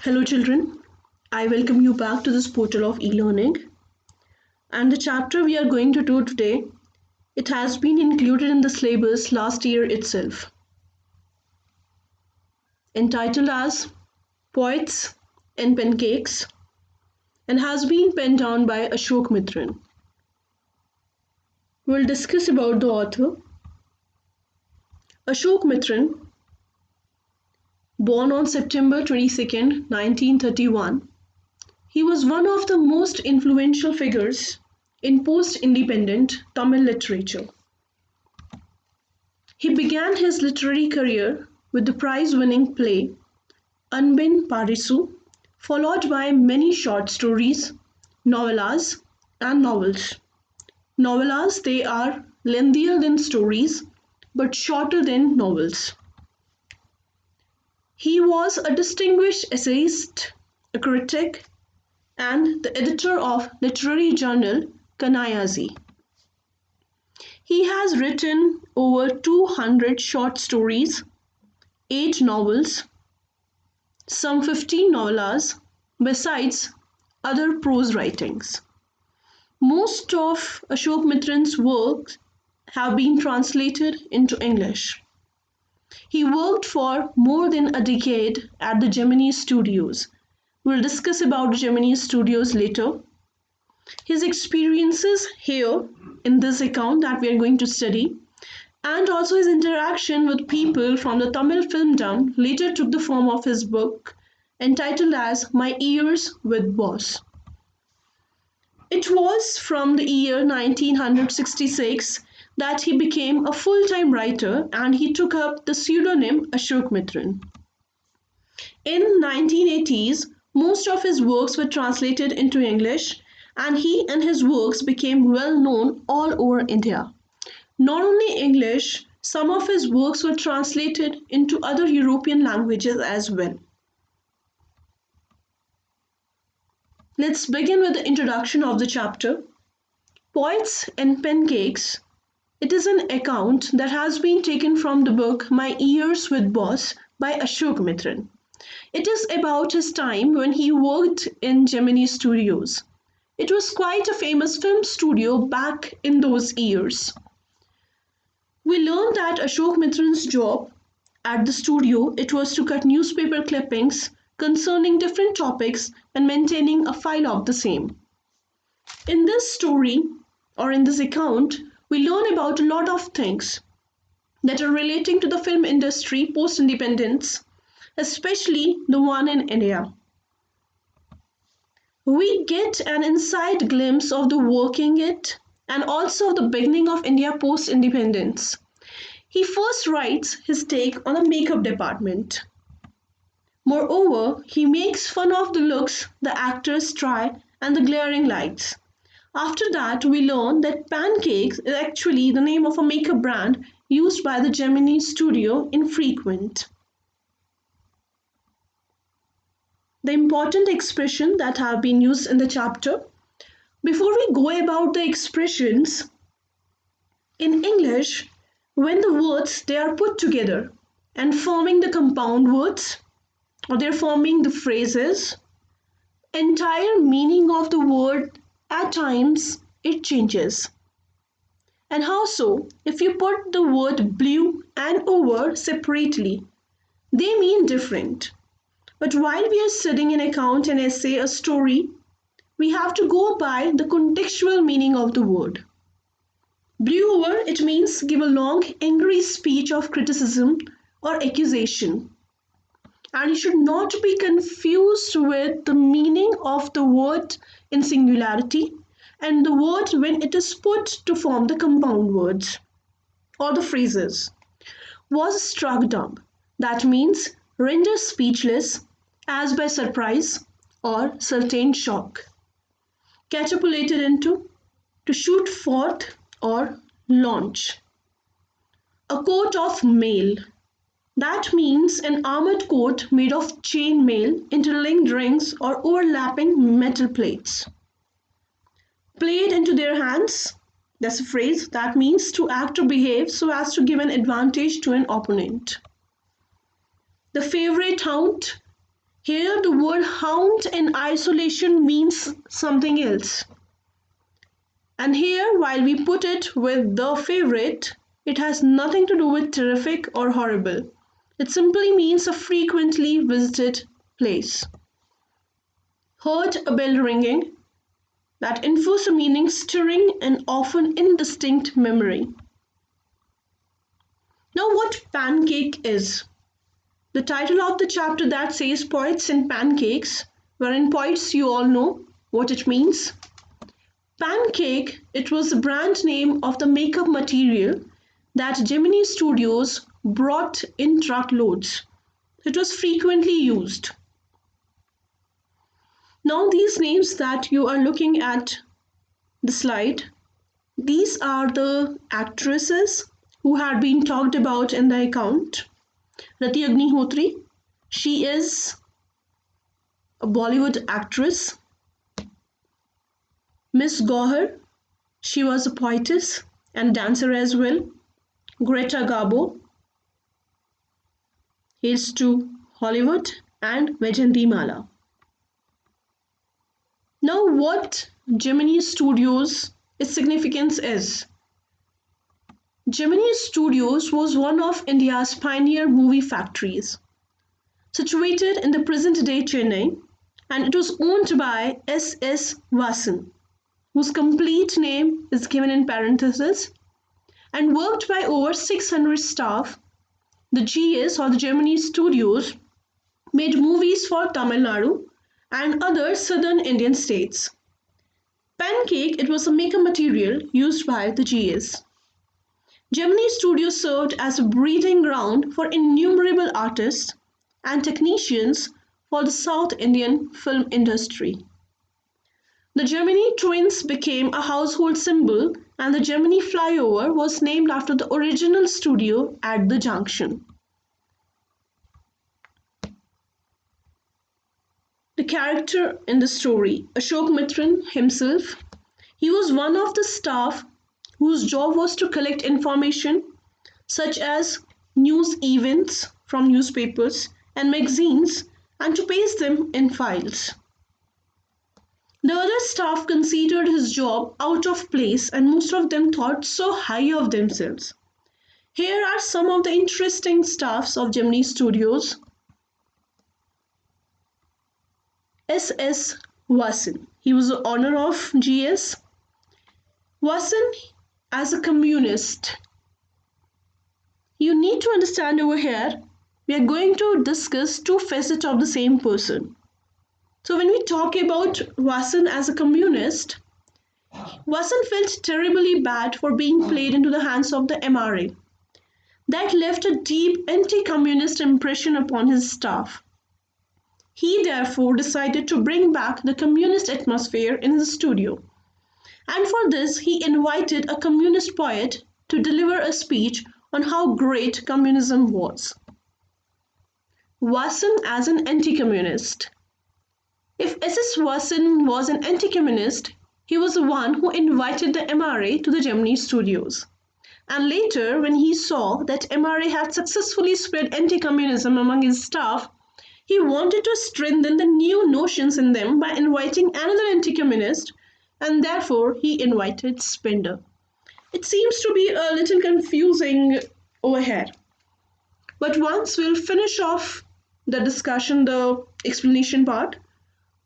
Hello children, I welcome you back to this portal of e-learning, and the chapter we are going to do today, it has been included in the syllabus last year itself, entitled as Poets and Pancakes, and has been penned down by Ashok Mitran. We'll discuss about the author. Ashok Mitran, born on September 22nd, 1931, he was one of the most influential figures in post-independent Tamil literature. He began his literary career with the prize-winning play Anbin Parisu, followed by many short stories, novellas, and novels. Novellas, they are lengthier than stories but shorter than novels. He was a distinguished essayist, a critic, and the editor of literary journal Kanayazi. He has written over 200 short stories, 8 novels, some 15 novellas, besides other prose writings. Most of Ashok Mitran's works have been translated into English. He worked for more than a decade at the Gemini Studios. We'll discuss about Gemini Studios later. His experiences here in this account that we are going to study, and also his interaction with people from the Tamil filmdom later took the form of his book entitled as My Years with Boss. It was from the year 1966 that he became a full-time writer and he took up the pseudonym Ashok Mitran. In 1980s, most of his works were translated into English and he and his works became well known all over India. Not only English, some of his works were translated into other European languages as well. Let's begin with the introduction of the chapter. Poets and Pancakes. It is an account that has been taken from the book My Years with Boss by Ashok Mitran. It is about his time when he worked in Gemini Studios. It was quite a famous film studio back in those years. We learned that Ashok Mitran's job at the studio, it was to cut newspaper clippings concerning different topics and maintaining a file of the same. In this story or in this account, we learn about a lot of things that are relating to the film industry post-independence, especially the one in India. We get an inside glimpse of the working it and also the beginning of India post-independence. He first writes his take on the makeup department. Moreover, he makes fun of the looks the actors try and the glaring lights. After that, we learn that Pancakes is actually the name of a makeup brand used by the Gemini studio in Frequent. The important expression that have been used in the chapter. Before we go about the expressions, in English, when the words they are put together and forming the compound words or they're forming the phrases, entire meaning of the word at times it changes. And how so? If you put the word blue and over separately, they mean different. But while we are studying an account, an essay, a story, we have to go by the contextual meaning of the word. Blue over, it means give a long, angry speech of criticism or accusation. And you should not be confused with the meaning of the word in singularity and the word when it is put to form the compound words or the phrases. Was struck dumb. That means render speechless as by surprise or certain shock. Catapulted into, to shoot forth or launch. A coat of mail. That means an armored coat made of chain mail, interlinked rings or overlapping metal plates. Played into their hands. That's a phrase that means to act or behave so as to give an advantage to an opponent. The favorite haunt. Here, the word hound in isolation means something else. And here, while we put it with the favorite, it has nothing to do with terrific or horrible. It simply means a frequently visited place. Heard a bell ringing, that infers a meaning stirring and often indistinct memory. Now, what pancake is? The title of the chapter that says Poets and Pancakes, wherein poets you all know what it means. Pancake, it was the brand name of the makeup material that Gemini Studios brought in truckloads. It was frequently used. Now, these names that you are looking at the slide, these are the actresses who had been talked about in the account. Rati Agnihotri, she is a Bollywood actress. Miss Gohar, she was a poetess and dancer as well. Greta Garbo, hails to Hollywood, and Vaijayanti Mala. Now, what Gemini Studios' its significance is. Gemini Studios was one of India's pioneer movie factories, situated in the present-day Chennai, and it was owned by S.S. Vasan, whose complete name is given in parentheses, and worked by over 600 staff. The GS or the Gemini Studios made movies for Tamil Nadu and other southern Indian states. Pancake, it was a makeup material used by the GS. Gemini Studios served as a breeding ground for innumerable artists and technicians for the South Indian film industry. The Gemini twins became a household symbol, and the Gemini flyover was named after the original studio at the junction. The character in the story, Ashok Mitran himself, he was one of the staff whose job was to collect information such as news events from newspapers and magazines and to paste them in files. The other staff considered his job out of place and most of them thought so high of themselves. Here are some of the interesting staffs of Gemini Studios. S.S. Vasan, he was the owner of GS. Vasan as a communist. You need to understand over here, we are going to discuss two facets of the same person. So when we talk about Vasan as a communist, Vasan felt terribly bad for being played into the hands of the MRA. That left a deep anti-communist impression upon his staff. He therefore decided to bring back the communist atmosphere in his studio. And for this, he invited a communist poet to deliver a speech on how great communism was. Vasan as an anti-communist. If S.S. Vasan was an anti-communist, he was the one who invited the MRA to the Gemini Studios. And later, when he saw that MRA had successfully spread anti-communism among his staff, he wanted to strengthen the new notions in them by inviting another anti-communist, and therefore he invited Spender. It seems to be a little confusing over here. But once we'll finish off the discussion, the explanation part,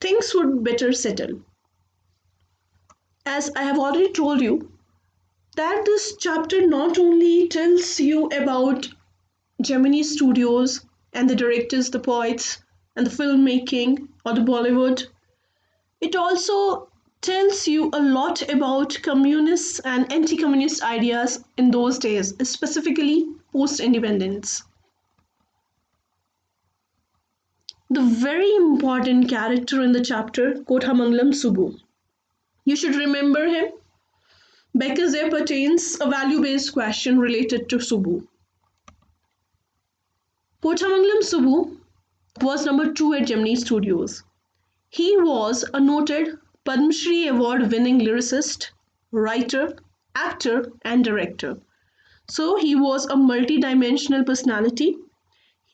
things would better settle. As I have already told you, that this chapter not only tells you about Gemini Studios and the directors, the poets, and the filmmaking or the Bollywood, it also tells you a lot about communists and anti-communist ideas in those days, specifically post-independence. The very important character in the chapter, Kothamangalam Subbu. You should remember him because there pertains a value-based question related to Subbu. Kothamangalam Subbu was number 2 at Gemini Studios. He was a noted Padma Shri award winning lyricist, writer, actor and director. So he was a multi-dimensional personality.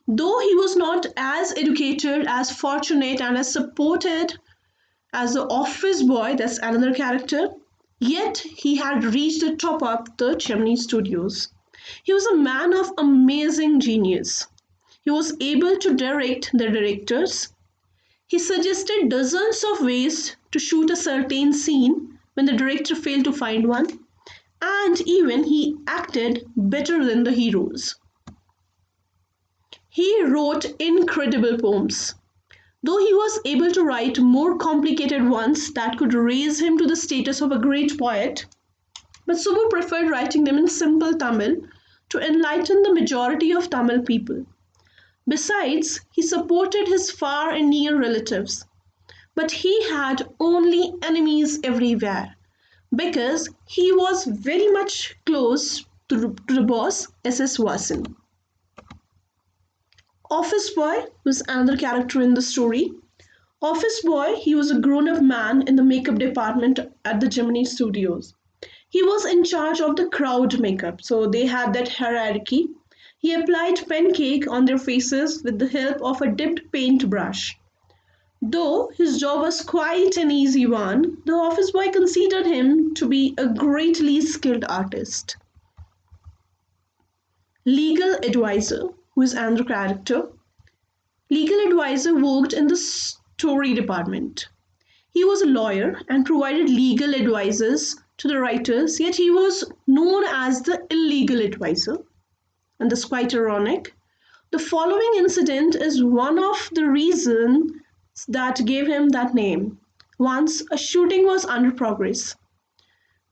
Though he was not as educated, as fortunate, and as supported as the office boy, that's another character, yet he had reached the top of the Chimney Studios. He was a man of amazing genius. He was able to direct the directors. He suggested dozens of ways to shoot a certain scene when the director failed to find one, and even he acted better than the heroes. He wrote incredible poems. Though he was able to write more complicated ones that could raise him to the status of a great poet, but Subbu preferred writing them in simple Tamil to enlighten the majority of Tamil people. Besides, he supported his far and near relatives, but he had only enemies everywhere because he was very much close to the boss SS Vasan. Office Boy was another character in the story. Office Boy, he was a grown up man in the makeup department at the Gemini Studios. He was in charge of the crowd makeup, so they had that hierarchy. He applied pancake on their faces with the help of a dipped paint brush. Though his job was quite an easy one, the office boy considered him to be a greatly skilled artist. Legal advisor, who is another character. Legal advisor worked in the story department. He was a lawyer and provided legal advices to the writers, yet he was known as the illegal advisor. And that's quite ironic. The following incident is one of the reasons that gave him that name. Once a shooting was under progress.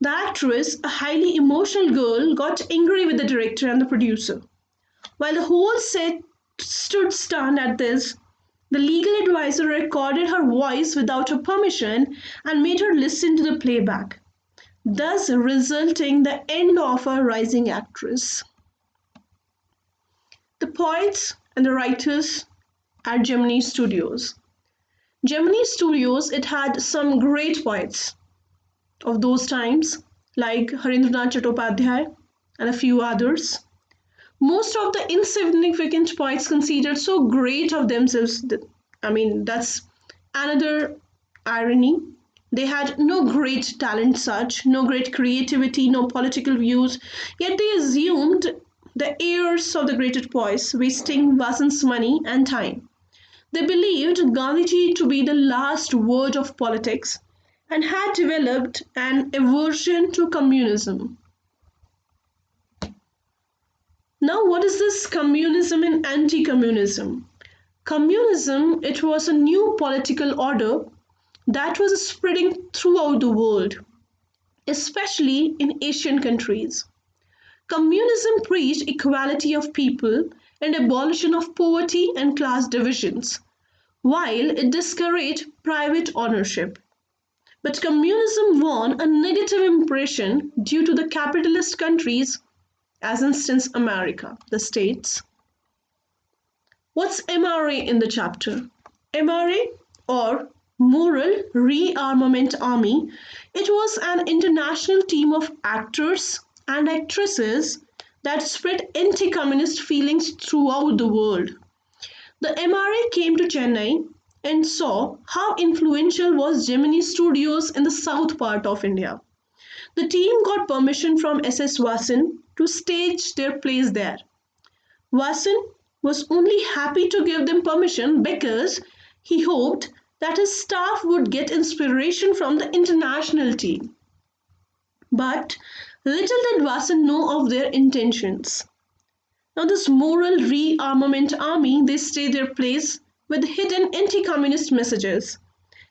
The actress, a highly emotional girl, got angry with the director and the producer. While the whole set stood stunned at this, the legal advisor recorded her voice without her permission and made her listen to the playback, thus resulting the end of a rising actress. The poets and the writers at Gemini Studios. Gemini Studios, it had some great poets of those times like Harindranath Chattopadhyay and a few others. Most of the insignificant poets considered so great of themselves. That's another irony. They had no great talent, such, no great creativity, no political views, yet they assumed the heirs of the greatest poets, wasting Vasan's money and time. They believed Gandhiji to be the last word of politics and had developed an aversion to communism. Now, what is this communism and anti-communism? Communism, it was a new political order that was spreading throughout the world, especially in Asian countries. Communism preached equality of people and abolition of poverty and class divisions, while it discouraged private ownership. But communism won a negative impression due to the capitalist countries, as instance America, the States. What's MRA in the chapter? MRA, or Moral Rearmament Army, it was an international team of actors and actresses that spread anti-communist feelings throughout the world. The MRA came to Chennai and saw how influential was Gemini Studios in the south part of India. The team got permission from SS Vasan to stage their plays there. Vasan was only happy to give them permission because he hoped that his staff would get inspiration from the international team. But little did Vasan know of their intentions. Now, this moral rearmament army, they stayed their place with hidden anti-communist messages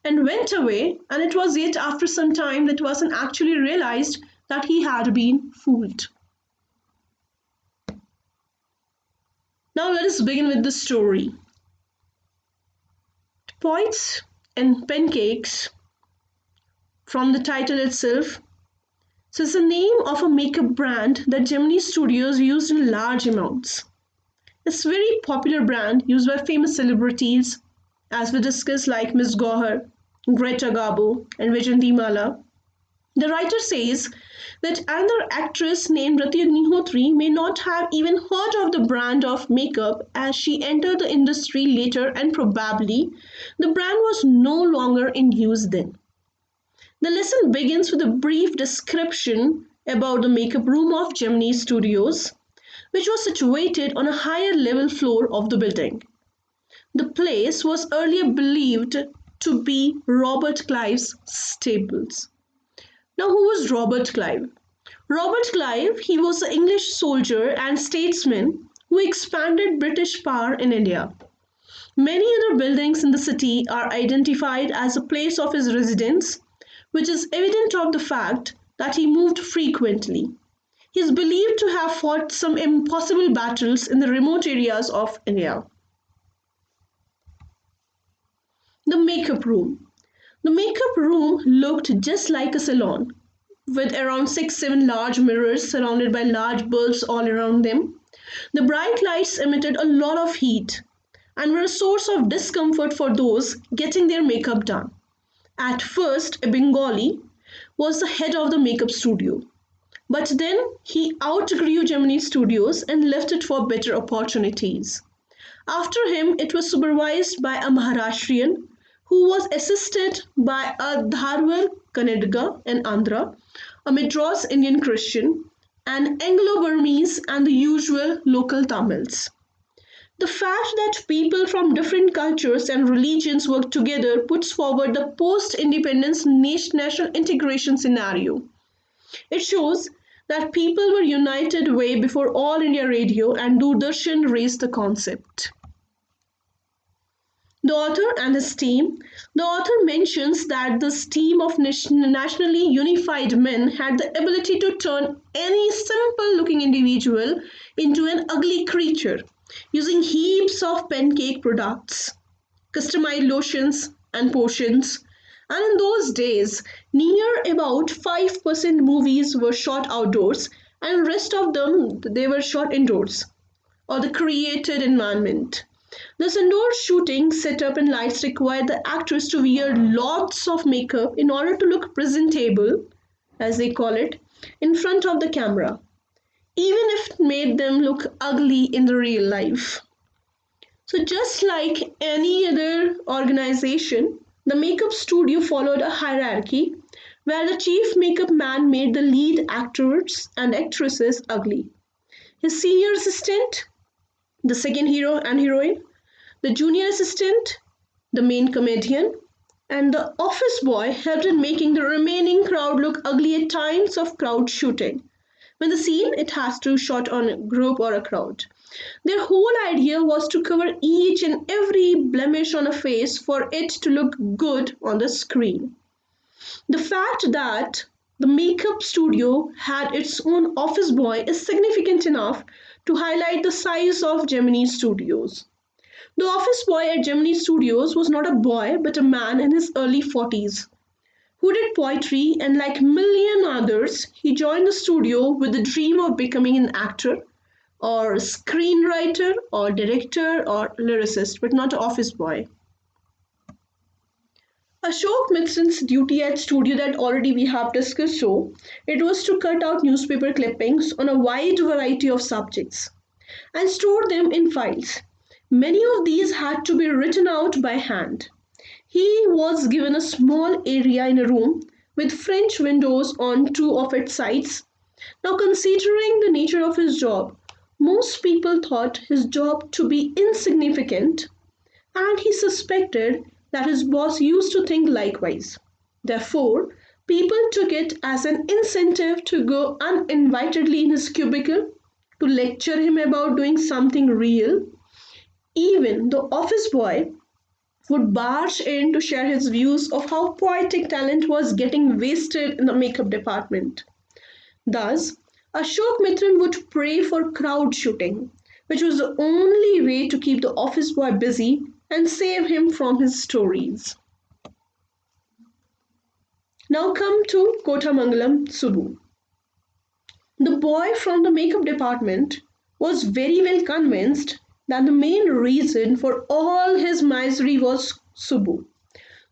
and went away, and it was yet after some time that Vasan actually realized that he had been fooled. Now let us begin with the story. Points and pancakes, from the title itself, so it's the name of a makeup brand that Gemini Studios used in large amounts. It's a very popular brand used by famous celebrities, as we discussed, like Miss Gohar, Greta Garbo, and Vijay Mala. The writer says that another actress named Rati Agnihotri may not have even heard of the brand of makeup as she entered the industry later, and probably the brand was no longer in use then. The lesson begins with a brief description about the makeup room of Gemini Studios, which was situated on a higher level floor of the building. The place was earlier believed to be Robert Clive's stables. Now, who was Robert Clive? Robert Clive, he was an English soldier and statesman who expanded British power in India. Many other buildings in the city are identified as a place of his residence, which is evident of the fact that he moved frequently. He is believed to have fought some impossible battles in the remote areas of India. The makeup room. The makeup room looked just like a salon, with around 6 7 large mirrors surrounded by large bulbs all around them. The bright lights emitted a lot of heat and were a source of discomfort for those getting their makeup done. At first, a Bengali was the head of the makeup studio, but then he outgrew Gemini Studios and left it for better opportunities. After him, it was supervised by a Maharashtrian who was assisted by a Dharwar Kannadiga in Andhra, a Madras Indian Christian, and Anglo-Burmese and the usual local Tamils. The fact that people from different cultures and religions work together puts forward the post-independence national integration scenario. It shows that people were united way before All India Radio and Doordarshan raised the concept. The author and his team. The author mentions that this team of nationally unified men had the ability to turn any simple looking individual into an ugly creature using heaps of pancake products, customized lotions, and potions. And in those days, near about 5% movies were shot outdoors, and rest of them they were shot indoors or the created environment. This indoor shooting setup and lights required the actors to wear lots of makeup in order to look presentable, as they call it, in front of the camera, even if it made them look ugly in the real life. So, just like any other organization, the makeup studio followed a hierarchy where the chief makeup man made the lead actors and actresses ugly. His senior assistant, the second hero and heroine, the junior assistant, the main comedian, and the office boy helped in making the remaining crowd look ugly at times of crowd shooting. When the scene it has to shot on a group or a crowd. Their whole idea was to cover each and every blemish on a face for it to look good on the screen. The fact that the makeup studio had its own office boy is significant enough to highlight the size of Gemini Studios. The office boy at Gemini Studios was not a boy but a man in his early 40s who did poetry, and like million others, he joined the studio with the dream of becoming an actor or screenwriter or director or lyricist, but not an office boy. Ashok Mitrin's duty at studio that already we have discussed, so it was to cut out newspaper clippings on a wide variety of subjects and store them in files. Many of these had to be written out by hand. He was given a small area in a room with French windows on two of its sides. Now, considering the nature of his job, most people thought his job to be insignificant, and he suspected that his boss used to think likewise. Therefore, people took it as an incentive to go uninvitedly in his cubicle to lecture him about doing something real. Even the office boy would barge in to share his views of how poetic talent was getting wasted in the makeup department. Thus, Ashok Mitran would pray for crowd shooting, which was the only way to keep the office boy busy and save him from his stories. Now come to Kotamangalam Subbu. The boy from the makeup department was very well convinced that the main reason for all his misery was Subbu.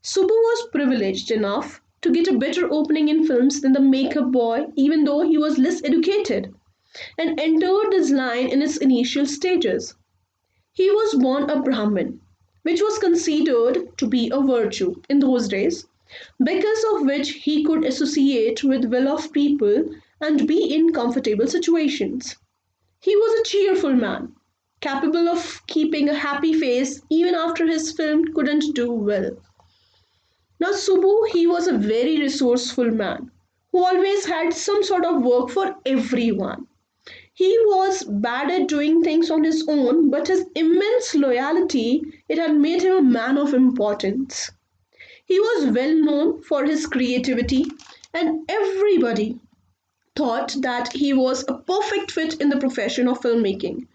Subbu was privileged enough to get a better opening in films than the makeup boy, even though he was less educated, and entered this line in its initial stages. He was born a Brahmin, which was considered to be a virtue in those days, because of which he could associate with well off people and be in comfortable situations. He was a cheerful man, capable of keeping a happy face even after his film couldn't do well. Now, Subbu, he was a very resourceful man who always had some sort of work for everyone. He was bad at doing things on his own, but his immense loyalty it had made him a man of importance. He was well known for his creativity, and everybody thought that he was a perfect fit in the profession of filmmaking.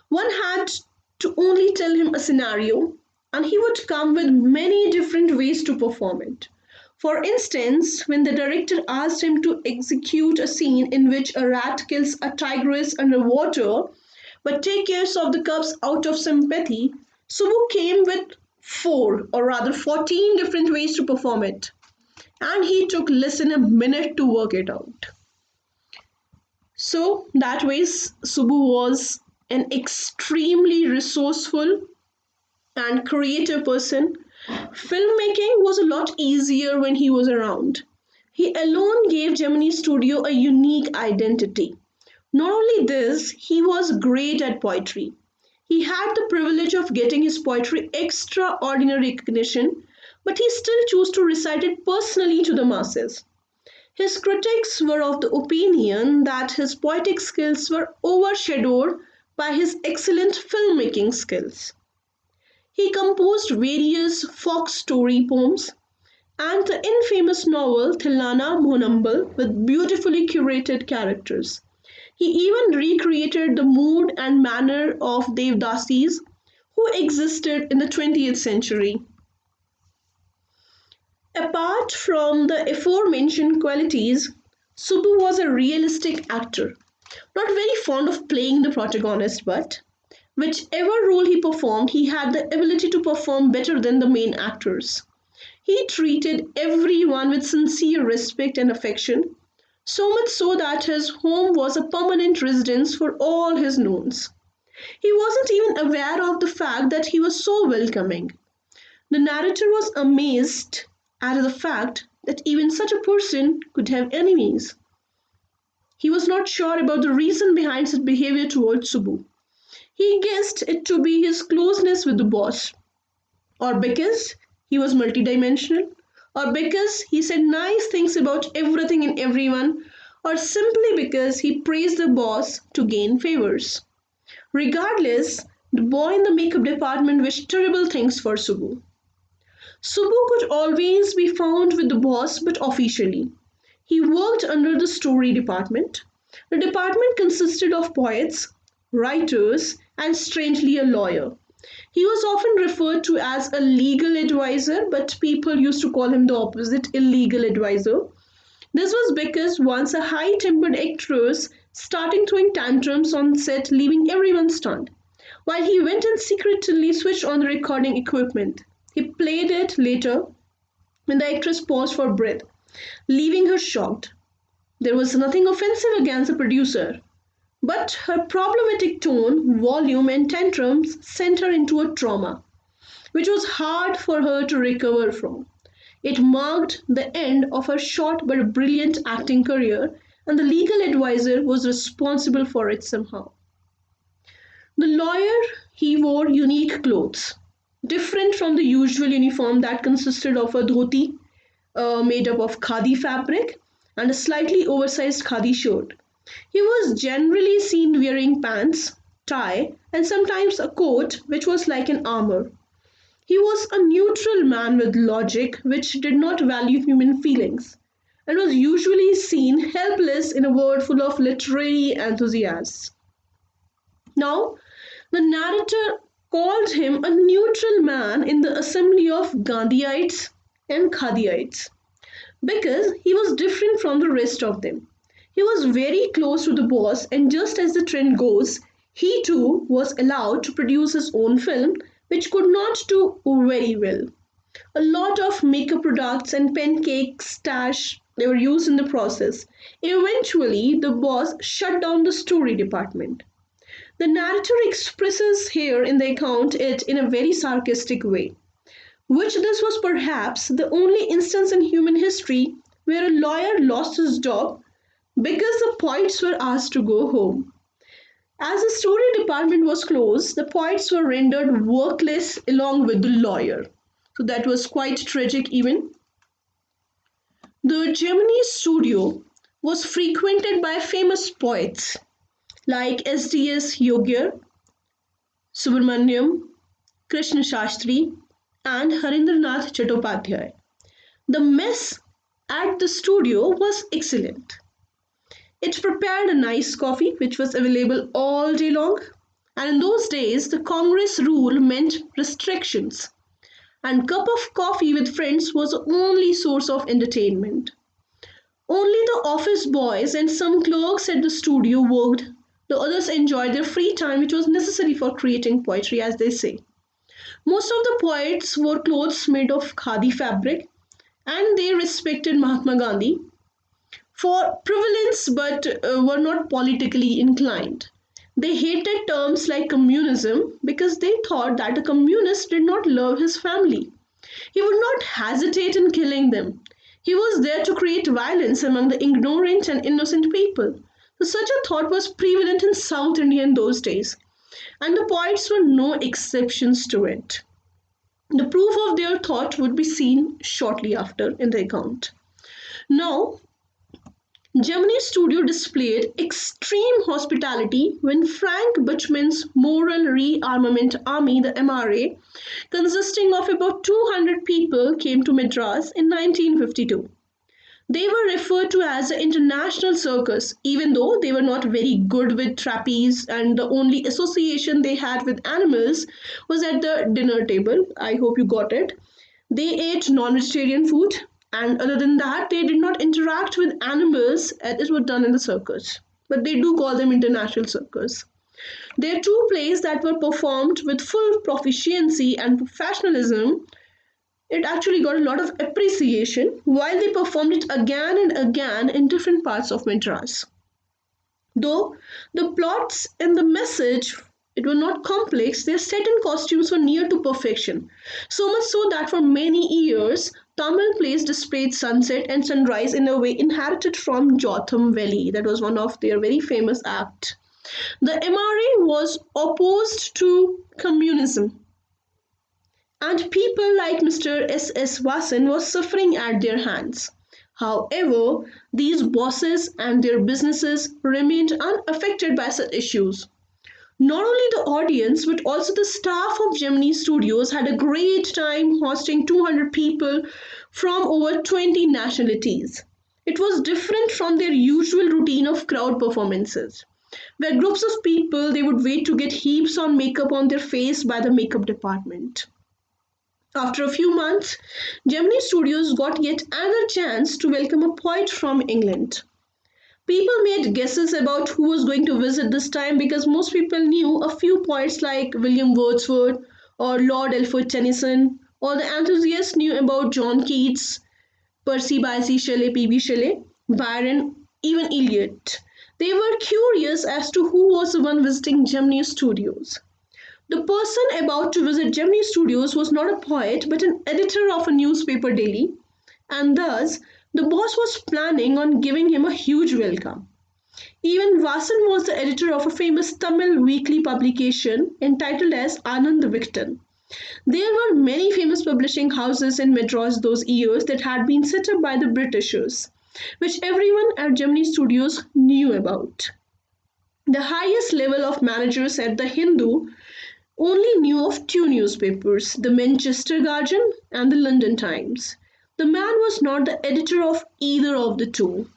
One had to only tell him a scenario, and he would come with many different ways to perform it. For instance, when the director asked him to execute a scene in which a rat kills a tigress underwater but take care of the cubs out of sympathy, Subu came with four or rather 14 different ways to perform it, and he took less than a minute to work it out. So that way, Subu was an extremely resourceful and creative person. Filmmaking was a lot easier when he was around. He alone gave Gemini Studio a unique identity. Not only this, he was great at poetry. He had the privilege of getting his poetry extraordinary recognition, but he still chose to recite it personally to the masses. His critics were of the opinion that his poetic skills were overshadowed by his excellent filmmaking skills. He composed various folk story poems and the infamous novel Thillana Monambal with beautifully curated characters. He even recreated the mood and manner of Devdasis who existed in the 20th century. Apart from the aforementioned qualities, Subbu was a realistic actor, not very fond of playing the protagonist, but whichever role he performed, he had the ability to perform better than the main actors. He treated everyone with sincere respect and affection, so much so that his home was a permanent residence for all his knowns. He wasn't even aware of the fact that he was so welcoming. The narrator was amazed at the fact that even such a person could have enemies. He was not sure about the reason behind his behavior towards Subbu. He guessed it to be his closeness with the boss, or because he was multidimensional, or because he said nice things about everything and everyone, or simply because he praised the boss to gain favors. Regardless, the boy in the makeup department wished terrible things for Subbu. Subbu could always be found with the boss, but officially. He worked under the story department. The department consisted of poets, writers, and strangely a lawyer. He was often referred to as a legal advisor, but people used to call him the opposite, illegal advisor. This was because once a high tempered actress starting throwing tantrums on set, leaving everyone stunned. While he went and secretly switched on the recording equipment, he played it later when the actress paused for breath, leaving her shocked. There was nothing offensive against the producer, but her problematic tone, volume, and tantrums sent her into a trauma, which was hard for her to recover from. It marked the end of her short but brilliant acting career, and the legal advisor was responsible for it somehow. The lawyer, he wore unique clothes, different from the usual uniform that consisted of a dhoti made up of khadi fabric and a slightly oversized khadi shirt. He was generally seen wearing pants, tie, and sometimes a coat which was like an armor. He was a neutral man with logic which did not value human feelings and was usually seen helpless in a world full of literary enthusiasts. Now, the narrator called him a neutral man in the assembly of Gandhiites and Khadiites because he was different from the rest of them. He was very close to the boss, and just as the trend goes, he too was allowed to produce his own film, which could not do very well. A lot of makeup products and pancake stash they were used in the process. Eventually, the boss shut down the story department. The narrator expresses here in the account it in a very sarcastic way, which this was perhaps the only instance in human history where a lawyer lost his job because the poets were asked to go home. As the story department was closed, the poets were rendered workless along with the lawyer. So that was quite tragic, even. The Gemini studio was frequented by famous poets like S.D.S. Yogya, Subramaniam, Krishna Shastri, and Harindranath Chattopadhyay. The mess at the studio was excellent. It prepared a nice coffee which was available all day long. And in those days, the Congress rule meant restrictions, and cup of coffee with friends was the only source of entertainment. Only the office boys and some clerks at the studio worked. The others enjoyed their free time, which was necessary for creating poetry, as they say. Most of the poets wore clothes made of khadi fabric, and they respected Mahatma Gandhi for prevalence but were not politically inclined. They hated terms like communism because they thought that a communist did not love his family. He would not hesitate in killing them. He was there to create violence among the ignorant and innocent people. So such a thought was prevalent in South India in those days, and the poets were no exceptions to it. The proof of their thought would be seen shortly after in the account. Now, Gemini Studio displayed extreme hospitality when Frank Buchman's Moral Rearmament Army, the MRA, consisting of about 200 people, came to Madras in 1952. They were referred to as the International Circus, even though they were not very good with trapeze and the only association they had with animals was at the dinner table. I hope you got it. They ate non vegetarian food, and other than that, they did not interact with animals as it was done in the circus. But they do call them International Circus. Their two plays that were performed with full proficiency and professionalism, it actually got a lot of appreciation while they performed it again and again in different parts of Madras. Though the plots and the message it were not complex, their set and costumes were near to perfection. So much so that for many years, Tamil plays displayed sunset and sunrise in a way inherited from Jotham Valley. That was one of their very famous acts. The MRA was opposed to communism, and people like Mr. S.S. Vasan was suffering at their hands. However, these bosses and their businesses remained unaffected by such issues. Not only the audience but also the staff of Gemini Studios had a great time hosting 200 people from over 20 nationalities. It was different from their usual routine of crowd performances, where groups of people they would wait to get heaps on makeup on their face by the makeup department. After a few months, Gemini Studios got yet another chance to welcome a poet from England. People made guesses about who was going to visit this time because most people knew a few poets like William Wordsworth or Lord Alfred Tennyson, or the enthusiasts knew about John Keats, Percy Bysshe Shelley, P.B. Shelley, Byron, even Eliot. They were curious as to who was the one visiting Gemini Studios. The person about to visit Gemini Studios was not a poet but an editor of a newspaper daily, and thus the boss was planning on giving him a huge welcome. Even Vasan was the editor of a famous Tamil weekly publication entitled as Anand Viktan. There were many famous publishing houses in Madras those years that had been set up by the Britishers, which everyone at Gemini Studios knew about. The highest level of managers at the Hindu only knew of two newspapers, the Manchester Guardian and the London Times. The man was not the editor of either of the two.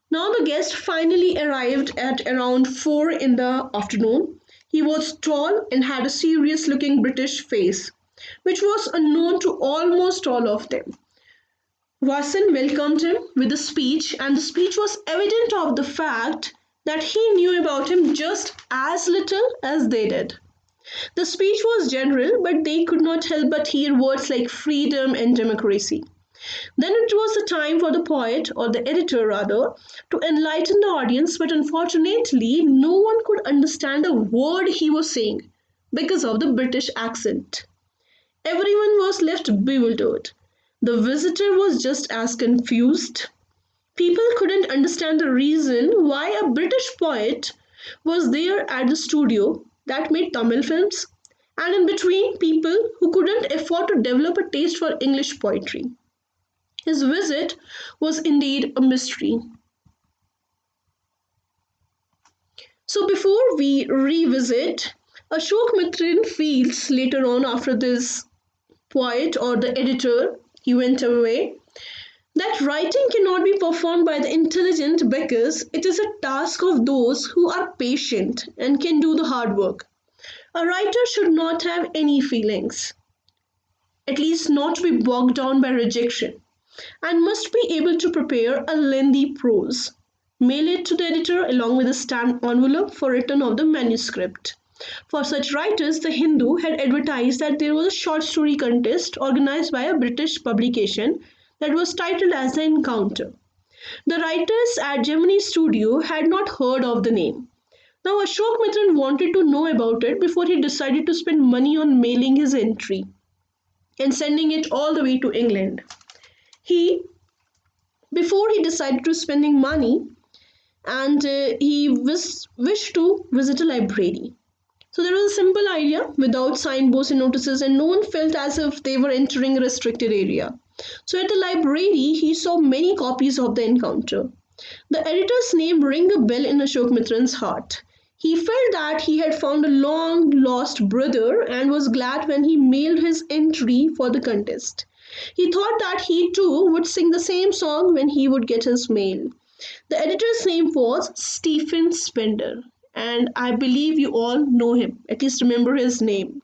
Now the guest finally arrived at around 4 in the afternoon. He was tall and had a serious looking British face, which was unknown to almost all of them. Vasan welcomed him with a speech, and the speech was evident of the fact that he knew about him just as little as they did. The speech was general, but they could not help but hear words like freedom and democracy. Then it was the time for the poet, or the editor rather, to enlighten the audience, but unfortunately, no one could understand a word he was saying because of the British accent. Everyone was left bewildered. The visitor was just as confused. People couldn't understand the reason why a British poet was there at the studio that made Tamil films, and in between, people who couldn't afford to develop a taste for English poetry. His visit was indeed a mystery. So, before we revisit, Ashok Mitrin feels later on after this poet or the editor he went away that writing cannot be performed by the intelligent because it is a task of those who are patient and can do the hard work. A writer should not have any feelings, at least not to be bogged down by rejection, and must be able to prepare a lengthy prose. Mail it to the editor along with a stamped envelope for return of the manuscript. For such writers, the Hindu had advertised that there was a short story contest organized by a British publication that was titled as The Encounter. The writers at Gemini Studio had not heard of the name. Now Ashok Mitran wanted to know about it before he decided to spend money on mailing his entry and sending it all the way to England. He, before he decided to spending money, and wished to visit a library. So there was a simple idea without signboards and notices, and no one felt as if they were entering a restricted area. So at the library, he saw many copies of The Encounter. The editor's name rang a bell in Ashok Mitran's heart. He felt that he had found a long lost brother and was glad when he mailed his entry for the contest. He thought that he too would sing the same song when he would get his mail. The editor's name was Stephen Spender, and I believe you all know him, at least remember his name.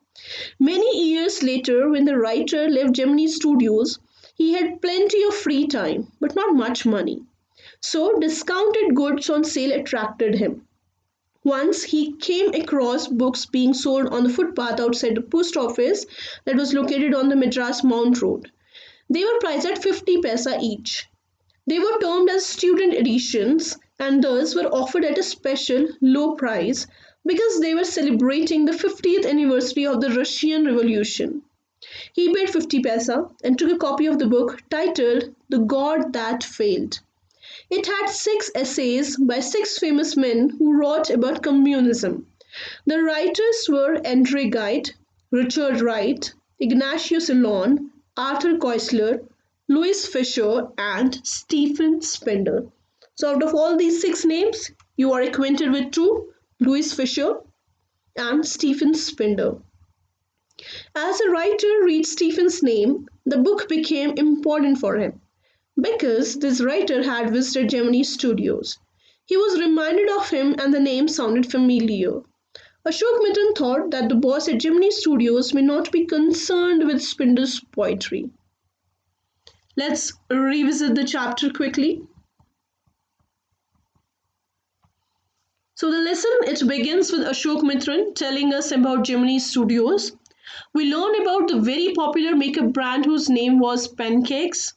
Many years later, when the writer left Gemini Studios, he had plenty of free time, but not much money. So, discounted goods on sale attracted him. Once he came across books being sold on the footpath outside the post office that was located on the Madras Mount Road. They were priced at 50 paisa each. They were termed as student editions and thus were offered at a special low price because they were celebrating the 50th anniversary of the Russian Revolution. He paid 50 paisa and took a copy of the book titled The God That Failed. It had 6 essays by 6 famous men who wrote about communism. The writers were Andre Gide, Richard Wright, Ignatius Elon, Arthur Koestler, Louis Fisher, and Stephen Spender. So, out of all these 6 names, you are acquainted with two, Louis Fisher and Stephen Spender. As the writer read Stephen's name, the book became important for him because this writer had visited Gemini Studios. He was reminded of him and the name sounded familiar. Ashok Mittal thought that the boss at Gemini Studios may not be concerned with Spender's poetry. Let's revisit the chapter quickly. So the lesson, it begins with Ashok Mitran telling us about Gemini Studios. We learn about the very popular makeup brand whose name was Pancakes.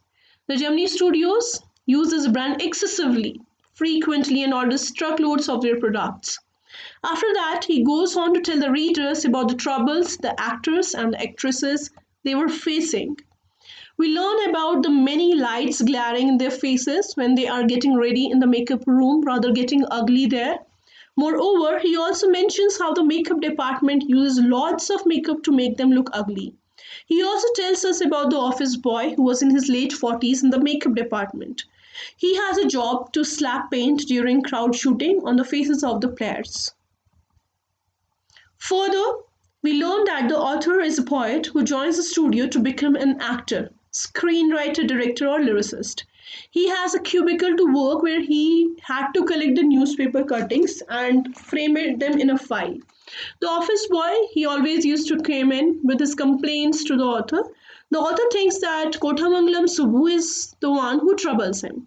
The Gemini Studios use this brand excessively, frequently, and orders truckloads of their products. After that, he goes on to tell the readers about the troubles the actors and the actresses they were facing. We learn about the many lights glaring in their faces when they are getting ready in the makeup room, rather getting ugly there. Moreover, he also mentions how the makeup department uses lots of makeup to make them look ugly. He also tells us about the office boy who was in his late 40s in the makeup department. He has a job to slap paint during crowd shooting on the faces of the players. Further, we learn that the author is a poet who joins the studio to become an actor, screenwriter, director, or lyricist. He has a cubicle to work where he had to collect the newspaper cuttings and frame them in a file. The office boy, he always used to come in with his complaints to the author. The author thinks that Kothamangalam Subbu is the one who troubles him.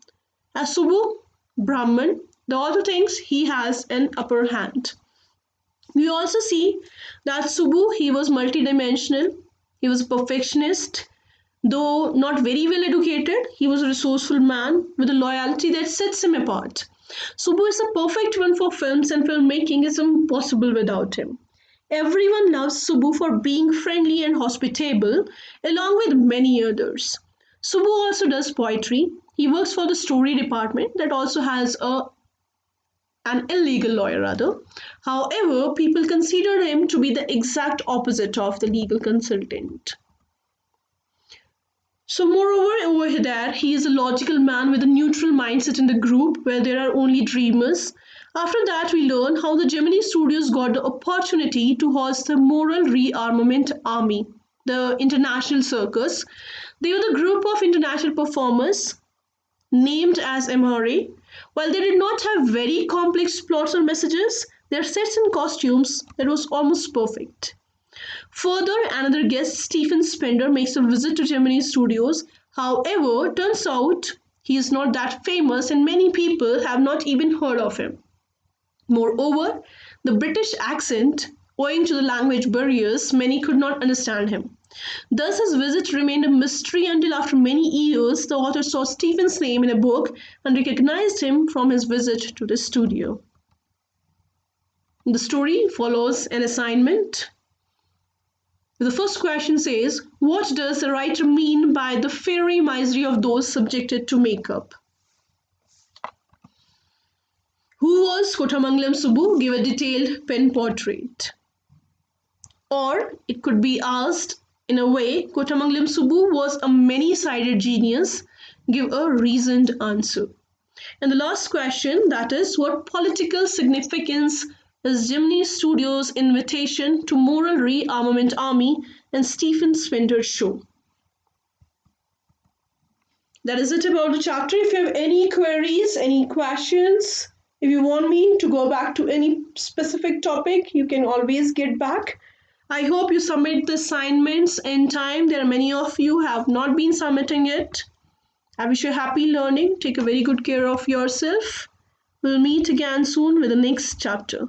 As Subbu, Brahman, the author thinks he has an upper hand. We also see that Subu, he was multidimensional, he was a perfectionist, though not very well educated, he was a resourceful man with a loyalty that sets him apart. Subu is a perfect one for films, and filmmaking is impossible without him. Everyone loves Subu for being friendly and hospitable, along with many others. Subu also does poetry. He works for the story department that also has an illegal lawyer rather. However, people consider him to be the exact opposite of the legal consultant. So, moreover, over there, he is a logical man with a neutral mindset in the group where there are only dreamers. After that, we learn how the Gemini Studios got the opportunity to host the Moral Rearmament Army, the international circus. They were the group of international performers named as MRA. While they did not have very complex plots or messages, their sets and costumes that was almost perfect. Further, another guest, Stephen Spender, makes a visit to Gemini Studios. However, turns out he is not that famous and many people have not even heard of him. Moreover, the British accent, owing to the language barriers, many could not understand him. Thus, his visit remained a mystery until after many years the author saw Stephen's name in a book and recognized him from his visit to the studio. The story follows an assignment. The first question says, what does the writer mean by the fiery misery of those subjected to makeup? Who was Kotamangalam Subbu? Give a detailed pen portrait. Or it could be asked in a way, Kotamangalam Subbu was a many-sided genius. Give a reasoned answer. And the last question, that is, what political significance is Gemini Studios' invitation to Moral Rearmament Army and Stephen Spender show? That is it about the chapter. If you have any queries, any questions, if you want me to go back to any specific topic, you can always get back. I hope you submit the assignments in time. There are many of you who have not been submitting it. I wish you happy learning. Take a very good care of yourself. We'll meet again soon with the next chapter.